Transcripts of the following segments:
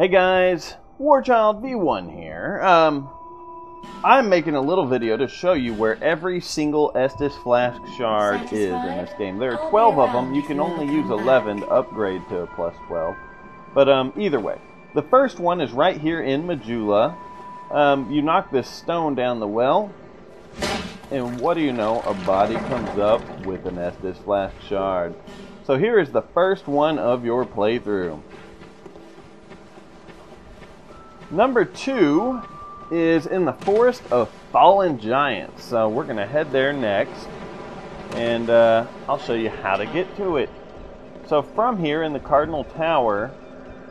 Hey guys, Warchild V1 here. I'm making a little video to show you where every single Estus Flask Shard is in this game. There are 12 of them. You can only use 11 to upgrade to a plus 12. But either way, the first one is right here in Majula. You knock this stone down the well, and what do you know? A body comes up with an Estus Flask Shard. So here is the first one of your playthrough. Number 2 is in the Forest of Fallen Giants. So we're going to head there next, and I'll show you how to get to it. So from here in the Cardinal Tower,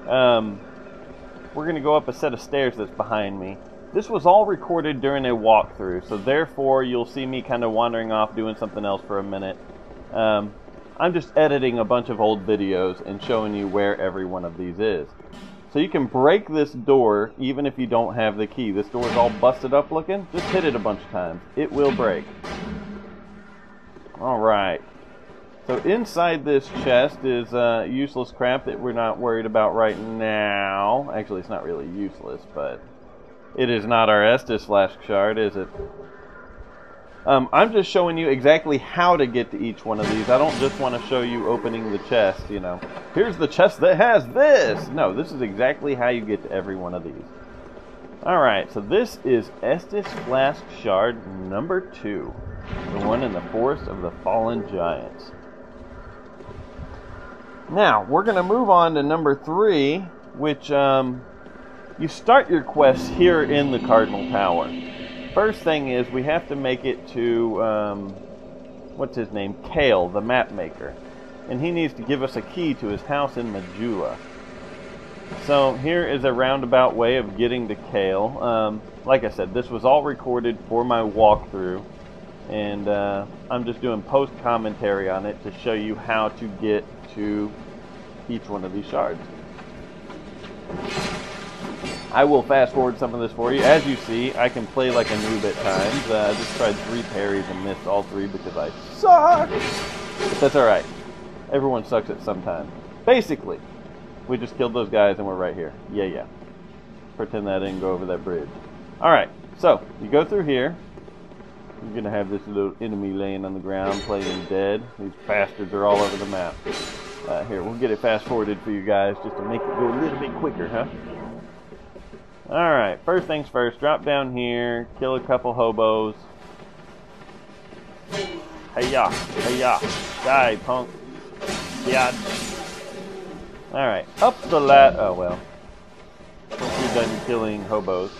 we're going to go up a set of stairs that's behind me. This was all recorded during a walkthrough, so therefore you'll see me kind of wandering off doing something else for a minute. I'm just editing a bunch of old videos and showing you where every one of these is. So you can break this door even if you don't have the key. This door is all busted up looking. Just hit it a bunch of times. It will break. Alright. So inside this chest is useless crap that we're not worried about right now. Actually, it's not really useless, but it is not our Estus Flask Shard, is it? I'm just showing you exactly how to get to each one of these. I don't just want to show you opening the chest, you know. Here's the chest that has this! No, this is exactly how you get to every one of these. Alright, so this is Estus Flask Shard number 2. The one in the Forest of the Fallen Giants. Now, we're going to move on to number 3, which, you start your quest here in the Cardinal Tower. First thing is we have to make it to, what's his name? Kale, the map maker. And he needs to give us a key to his house in Majula. So here is a roundabout way of getting to Kale. Like I said, this was all recorded for my walkthrough. And I'm just doing post-commentary on it to show you how to get to each one of these shards. I will fast forward some of this for you. As you see, I can play like a noob at times. I just tried 3 parries and missed all 3 because I suck. But that's alright. Everyone sucks at some time. Basically, we just killed those guys and we're right here. Yeah. Pretend that I didn't go over that bridge. Alright, so you go through here. You're going to have this little enemy laying on the ground playing dead. These bastards are all over the map. Here, we'll get it fast forwarded for you guys just to make it go a little bit quicker, huh? Alright, first things first, drop down here, kill a couple hobos. Hey-ya, die, punk. Yeah. Alright, up the ladder. Oh, well. Once you're done killing hobos,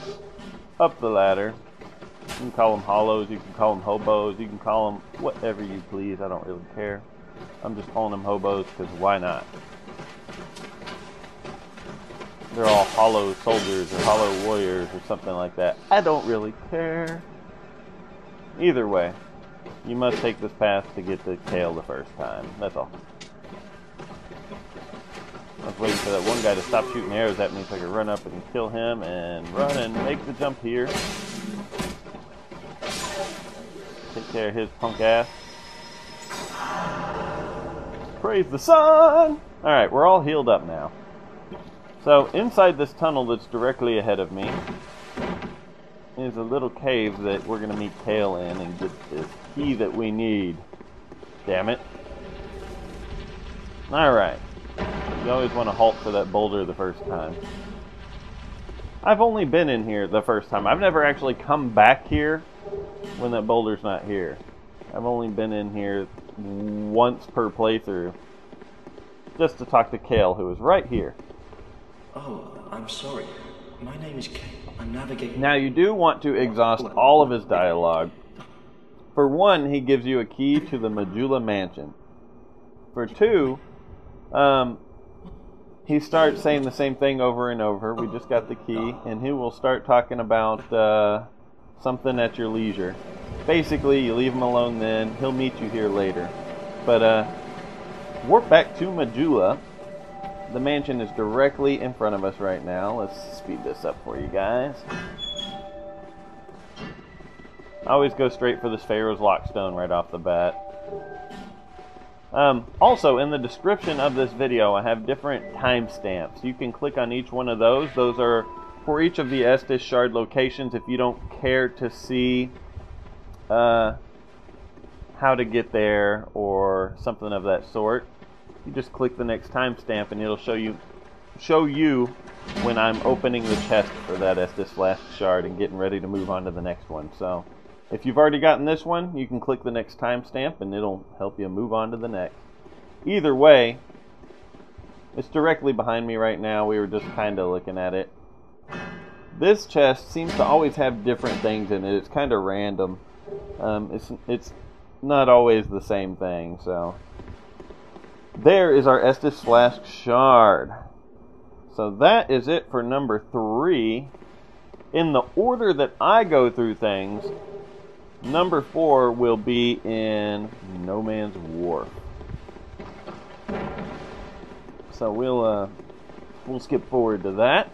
up the ladder. You can call them hollows, you can call them hobos, you can call them whatever you please, I don't really care. I'm just calling them hobos because why not? They're all hollow soldiers or hollow warriors or something like that. I don't really care. Either way, you must take this path to get to Kale the first time. That's all. I was waiting for that one guy to stop shooting arrows at me so I could run up and kill him and run and make the jump here. Take care of his punk ass. Praise the sun! Alright, we're all healed up now. So, inside this tunnel that's directly ahead of me is a little cave that we're going to meet Kale in and get this key that we need. Damn it. Alright. You always want to halt for that boulder the first time. I've only been in here the first time. I've never actually come back here when that boulder's not here. I've only been in here once per playthrough. Just to talk to Kale, who is right here. Oh, I'm sorry. My name is Kale. I'm navigating... Now, you do want to exhaust all of his dialogue. For one, he gives you a key to the Majula mansion. For 2, he starts saying the same thing over and over. We just got the key, and he will start talking about something at your leisure. Basically, you leave him alone then. He'll meet you here later. But, warp back to Majula. The mansion is directly in front of us right now. Let's speed this up for you guys. I always go straight for this Pharaoh's Lockstone right off the bat. Also, in the description of this video, I have different timestamps. You can click on each one of those. Those are for each of the Estus Shard locations. If you don't care to see how to get there or something of that sort, you just click the next timestamp and it'll show you when I'm opening the chest for that Estus Flask Shard and getting ready to move on to the next one. So if you've already gotten this one, you can click the next timestamp and it'll help you move on to the next. Either way, it's directly behind me right now. We were just kind of looking at it. This chest seems to always have different things in it. It's kind of random. It's not always the same thing. So there is our Estus Flask Shard. So that is it for number 3. In the order that I go through things, number 4 will be in No Man's Wharf. So we'll skip forward to that.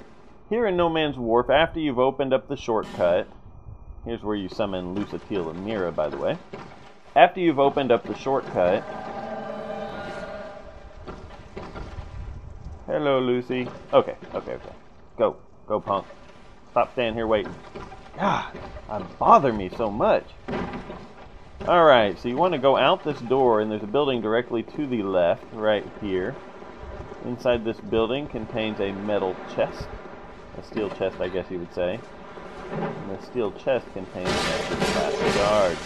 Here in No Man's Wharf, after you've opened up the shortcut, here's where you summon Lusatil and Mira, by the way. After you've opened up the shortcut, hello, Lucy. Okay. Go, punk. Stop standing here waiting. God, that bother me so much. Alright, so you want to go out this door, and there's a building directly to the left, right here. Inside this building contains a metal chest. A steel chest, I guess you would say. And the steel chest contains an Estus Flask Shard.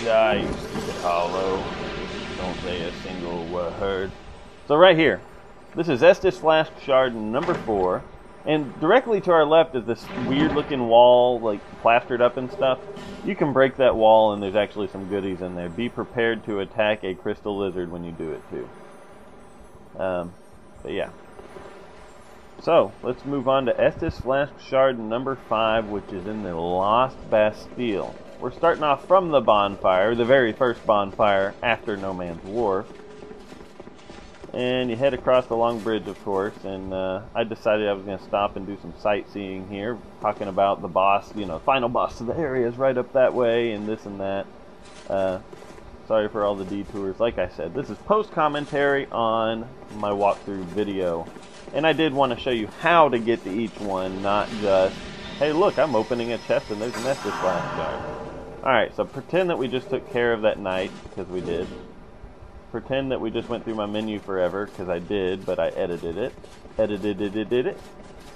Die, you stupid hollow. Don't say a single word. So right here, this is Estus Flask Shard number 4. And directly to our left is this weird looking wall, like plastered up and stuff. You can break that wall and there's actually some goodies in there. Be prepared to attack a crystal lizard when you do it too. But yeah. So, let's move on to Estus Flask Shard number 5, which is in the Lost Bastille. We're starting off from the bonfire, the very first bonfire after No Man's Wharf. And you head across the long bridge, of course, and I decided I was going to stop and do some sightseeing here, talking about the boss, final boss of the area is right up that way, and this and that. Sorry for all the detours. Like I said, this is post-commentary on my walkthrough video. And I did want to show you how to get to each one, not just, hey look, I'm opening a chest and there's an Estus Flask Shard. Alright, so pretend that we just took care of that knight, because we did. Pretend that we just went through my menu forever, because I did, but I edited it. Edited it.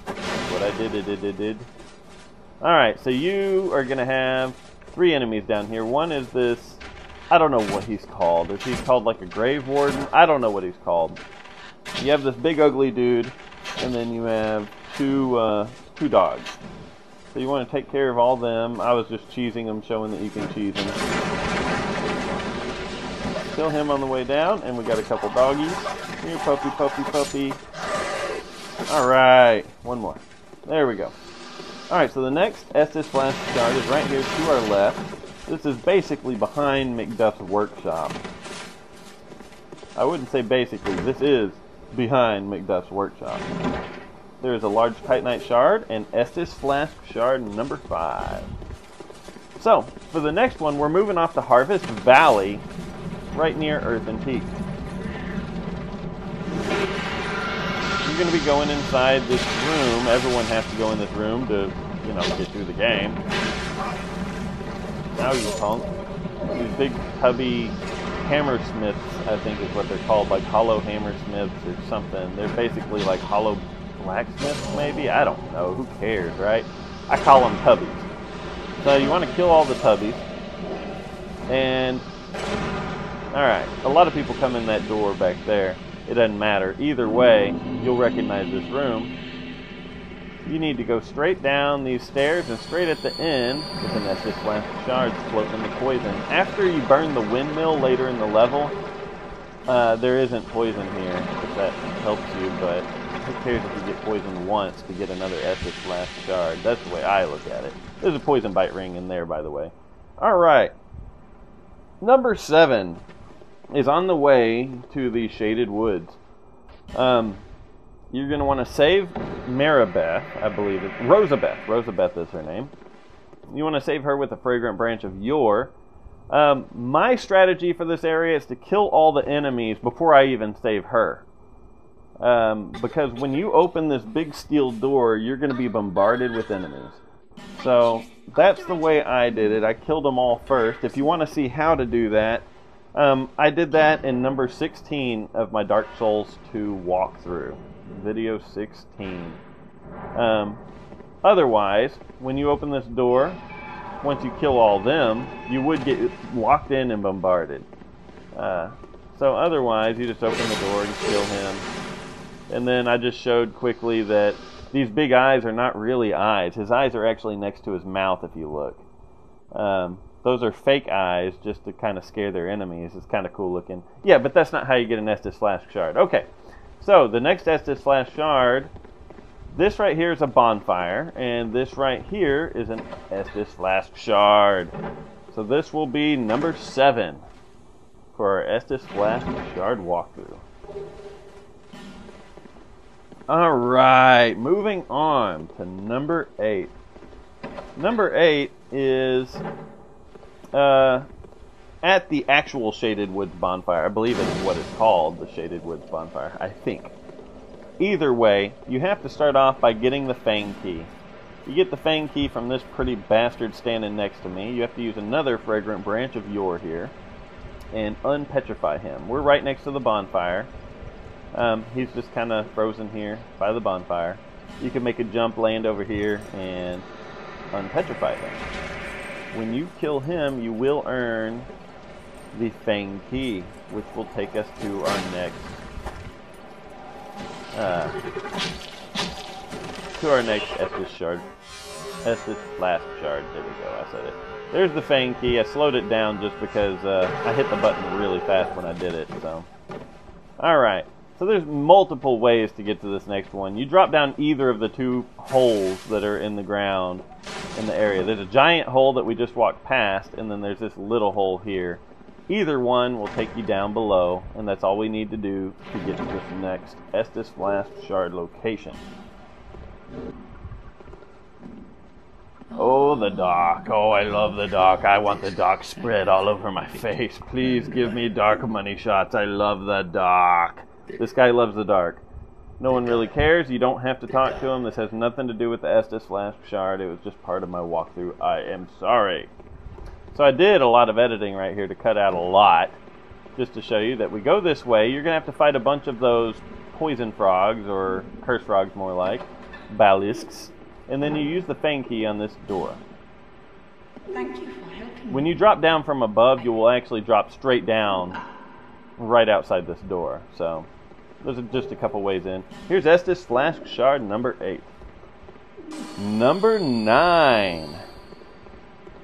That's what I did. Alright, so you are going to have 3 enemies down here. One is this, I don't know what he's called. Is he called like a grave warden? I don't know what he's called. You have this big ugly dude, and then you have two dogs. So you want to take care of all them. I was just cheesing them, showing that you can cheese them. Kill him on the way down, and we got a couple doggies. Here, puppy. Alright, one more. There we go. Alright, so the next Estus Flask Shard is right here to our left. This is basically behind McDuff's workshop. I wouldn't say basically, this is behind McDuff's workshop. There is a large Titanite Shard and Estus Flask Shard number 5. So, for the next one, we're moving off to Harvest Valley, right near Earthen Peak. You're going to be going inside this room. Everyone has to go in this room to, get through the game. Now you punk. These big tubby hammersmiths, I think is what they're called, like hollow hammersmiths or something. They're basically like hollow blacksmiths, maybe? I don't know. Who cares, right? I call them tubbies. So you want to kill all the tubbies. And, alright, a lot of people come in that door back there. It doesn't matter. Either way, you'll recognize this room. You need to go straight down these stairs, and straight at the end is an Estus Flask Shard floating in the poison. After you burn the windmill later in the level, there isn't poison here, if that helps you, but who cares if you get poisoned once to get another Estus Flask Shard? That's the way I look at it. There's a poison bite ring in there, by the way. Alright. Number 7 is on the way to the Shaded Woods. you're going to want to save Maribeth, I believe it. Rosabeth. Rosabeth is her name. You want to save her with a fragrant branch of yore. My strategy for this area is to kill all the enemies before I even save her. Because when you open this big steel door, you're going to be bombarded with enemies. So that's the way I did it. I killed them all first. If you want to see how to do that, I did that in number 16 of my Dark Souls 2 walkthrough. Video 16. Otherwise, when you open this door, once you kill all them, you would get locked in and bombarded. So otherwise, you just open the door and kill him. And then I just showed quickly that these big eyes are not really eyes. His eyes are actually next to his mouth if you look. Those are fake eyes just to kind of scare their enemies. It's kind of cool looking. Yeah, but that's not how you get an Estus Flask Shard. Okay, so the next Estus Flask Shard, this right here is a bonfire, and this right here is an Estus Flask Shard. So this will be number 7 for our Estus Flask Shard walkthrough. Alright, moving on to number 8. Number 8 is at the actual Shaded Woods bonfire. I believe it's what it's called, the Shaded Woods bonfire, I think. Either way, you have to start off by getting the Fang Key. You get the Fang Key from this pretty bastard standing next to me. You have to use another fragrant branch of yore here and unpetrify him. We're right next to the bonfire. He's just kind of frozen here by the bonfire. You can make a jump, land over here, and unpetrify him. When you kill him, you will earn the Fang Key, which will take us to our next Estus Shard. Estus Flask Shard. There we go, I said it. There's the Fang Key. I slowed it down just because I hit the button really fast when I did it. So, alright. So there's multiple ways to get to this next one. You drop down either of the 2 holes that are in the ground in the area. There's a giant hole that we just walked past, and then there's this little hole here. Either one will take you down below, and that's all we need to do to get to this next Estus Flask Shard location. Oh, the dark. Oh, I love the dark. I want the dark spread all over my face. Please give me dark money shots. I love the dark. This guy loves the dark. No one really cares. You don't have to talk to him. This has nothing to do with the Estus Flask Shard. It was just part of my walkthrough. I am sorry. So I did a lot of editing right here to cut out a lot, just to show you that we go this way. You're going to have to fight a bunch of those poison frogs, or curse frogs more like, balisks, and then you use the Fang Key on this door. Thank you for helping. When you drop down from above, you will actually drop straight down right outside this door. So those are just a couple ways in. Here's Estus Flask Shard number 8. Number 9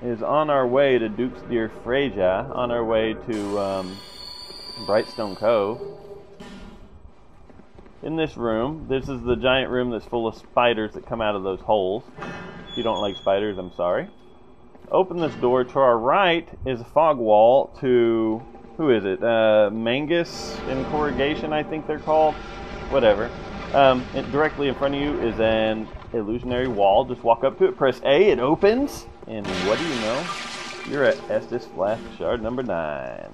is on our way to Duke's Dear Freja, on our way to Brightstone Cove. In this room, this is the giant room that's full of spiders that come out of those holes. If you don't like spiders, I'm sorry. Open this door. To our right is a fog wall to, who is it? Mangus Incorrugation, I think they're called. Whatever. Directly in front of you is an illusionary wall. Just walk up to it, press A, it opens, and what do you know? You're at Estus Flask Shard number 9.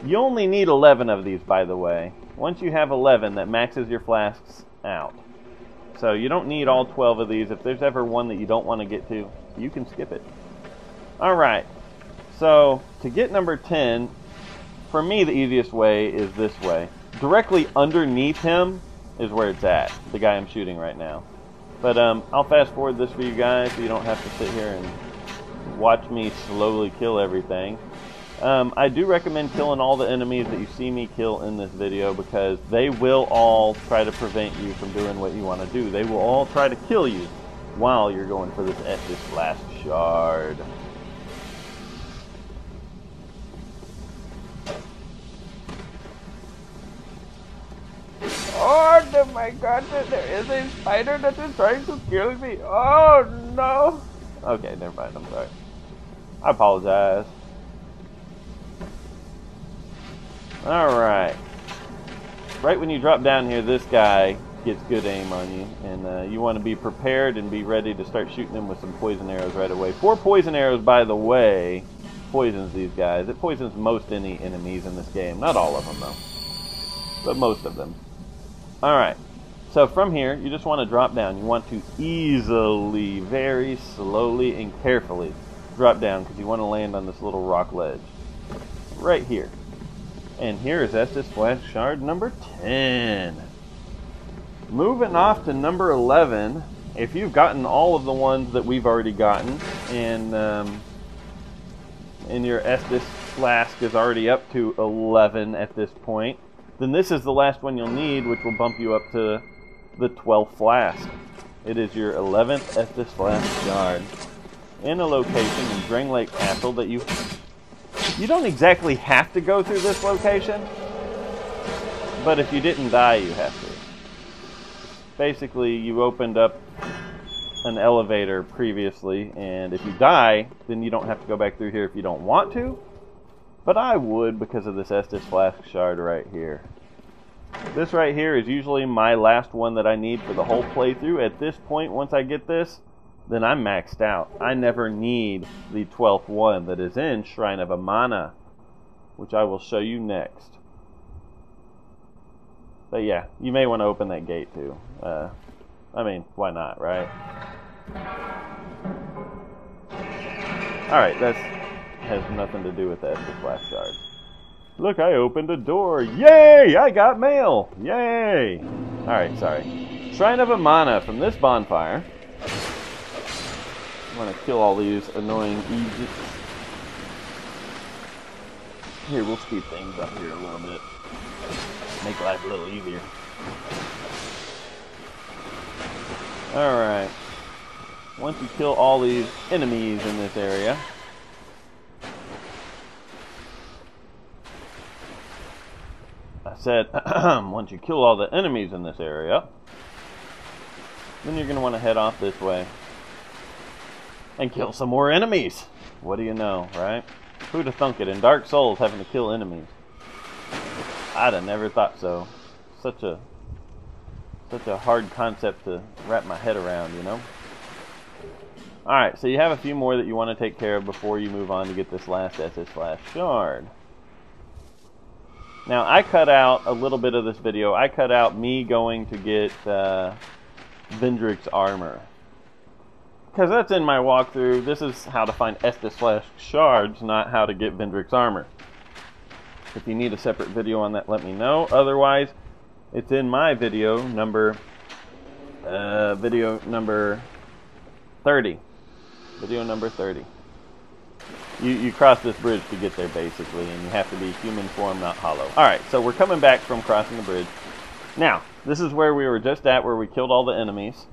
You only need 11 of these, by the way. Once you have 11, that maxes your flasks out. So you don't need all 12 of these. If there's ever one that you don't want to get to, you can skip it. Alright, so to get number 10, for me the easiest way is this way. Directly underneath him is where it's at, the guy I'm shooting right now. But I'll fast forward this for you guys so you don't have to sit here and watch me slowly kill everything. I do recommend killing all the enemies that you see me kill in this video, because they will all try to prevent you from doing what you want to do. They will all try to kill you while you're going for this Estus Flask Shard. Oh my god, there is a spider that is trying to kill me. Oh no. Okay, never mind, I'm sorry. I apologize. Alright. right when you drop down here, this guy gets good aim on you, and you want to be prepared and be ready to start shooting him with some poison arrows right away. 4 poison arrows, by the way, poisons these guys. It poisons most any enemies in this game. Not all of them, though, but most of them. Alright, so from here, you just want to drop down. You want to easily, very slowly and carefully drop down, because you want to land on this little rock ledge. Right here. And here is Estus Flask Shard number 10. Moving off to number 11, if you've gotten all of the ones that we've already gotten, and your Estus Flask is already up to 11 at this point, then this is the last one you'll need, which will bump you up to the 12th flask. It is your 11th Estus Flask Shard, in a location in Drang Lake Castle that you don't exactly have to go through this location, but if you didn't die, you have to. Basically, you opened up an elevator previously, and if you die, then you don't have to go back through here if you don't want to. But I would, because of this Estus Flask Shard right here. This right here is usually my last one that I need for the whole playthrough. At this point, once I get this, then I'm maxed out. I never need the 12th one that is in Shrine of Amana, which I will show you next. But yeah, you may want to open that gate too. I mean, why not, right? Alright, that has nothing to do with that, the Flask Shard. Look, I opened a door. Yay! I got mail! Yay! Alright, sorry. Shrine of Amana from this bonfire. I'm going to kill all these annoying Egypts. Here, we'll speed things up here a little bit. Make life a little easier. Alright. Once you kill all these enemies in this area, I said, once you kill all the enemies in this area, then you're going to want to head off this way and kill some more enemies. What do you know, right? Who'd have thunk it? In Dark Souls, having to kill enemies. I'd have never thought so. Such a hard concept to wrap my head around, you know? Alright, so you have a few more that you want to take care of before you move on to get this last Estus Flask Shard. Now, I cut out a little bit of this video. I cut out me going to get Vendrick's armor, because that's in my walkthrough. This is how to find Estus Flask Shards, not how to get Vendrick's armor. If you need a separate video on that, let me know. Otherwise, it's in my video number 30. Video number 30. You cross this bridge to get there, basically, and you have to be human form, not hollow. Alright, so we're coming back from crossing the bridge. Now, this is where we were just at, where we killed all the enemies.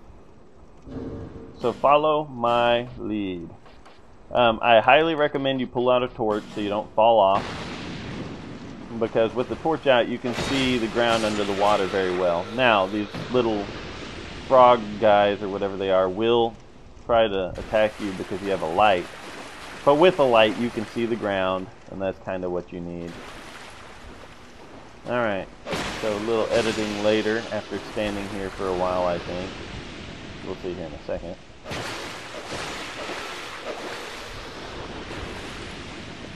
So follow my lead. I highly recommend you pull out a torch so you don't fall off, because with the torch out, you can see the ground under the water very well. Now, these little frog guys, or whatever they are, will try to attack you because you have a light. But with a light, you can see the ground, and that's kind of what you need. Alright, so a little editing later, after standing here for a while, I think. We'll see here in a second.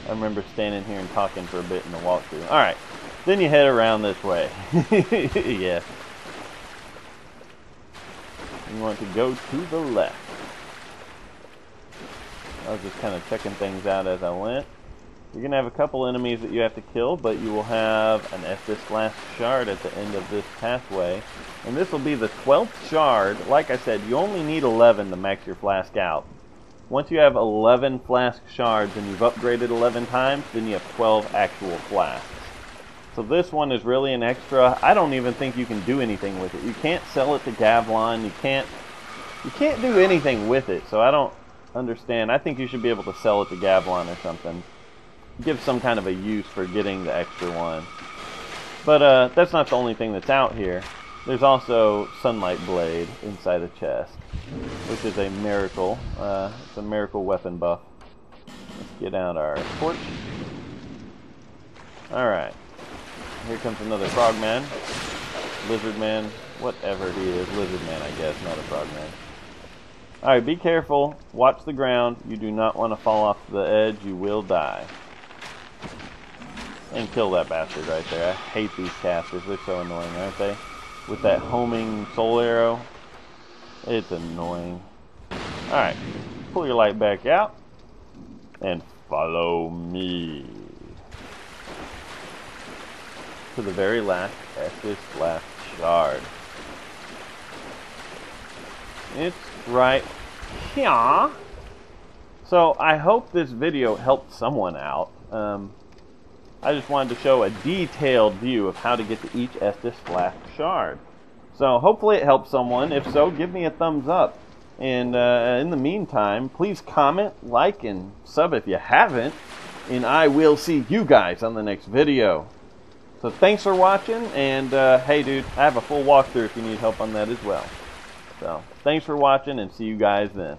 I remember standing here and talking for a bit in the walkthrough. Alright, then you head around this way. Yeah. You want to go to the left. I was just kind of checking things out as I went. You're going to have a couple enemies that you have to kill, but you will have an Estus Flask Shard at the end of this pathway. And this will be the 12th shard. Like I said, you only need 11 to max your flask out. Once you have 11 flask shards and you've upgraded 11 times, then you have 12 actual flasks. So this one is really an extra. I don't even think you can do anything with it. You can't sell it to Gavlon. You can't do anything with it. So I don't understand. I think you should be able to sell it to Gavlon or something. Give some kind of a use for getting the extra one. But that's not the only thing that's out here. There's also Sunlight Blade inside a chest, which is a miracle. It's a miracle weapon buff. Let's get out our torch. Alright. Here comes another frogman. lizard man, whatever he is, lizard man I guess, not a frog man. Alright, be careful, watch the ground, you do not want to fall off the edge, you will die. And kill that bastard right there. I hate these casters, they're so annoying, aren't they? With that homing soul arrow, it's annoying. Alright, pull your light back out, and follow me to the very last Estus Flask Shard. It's right here. So I hope this video helped someone out. I just wanted to show a detailed view of how to get to each Estus Flask Shard. So hopefully it helped someone. If so, give me a thumbs up. And in the meantime, please comment, like, and sub if you haven't. And I will see you guys on the next video. So thanks for watching, and hey dude, I have a full walkthrough if you need help on that as well. So thanks for watching, and see you guys then.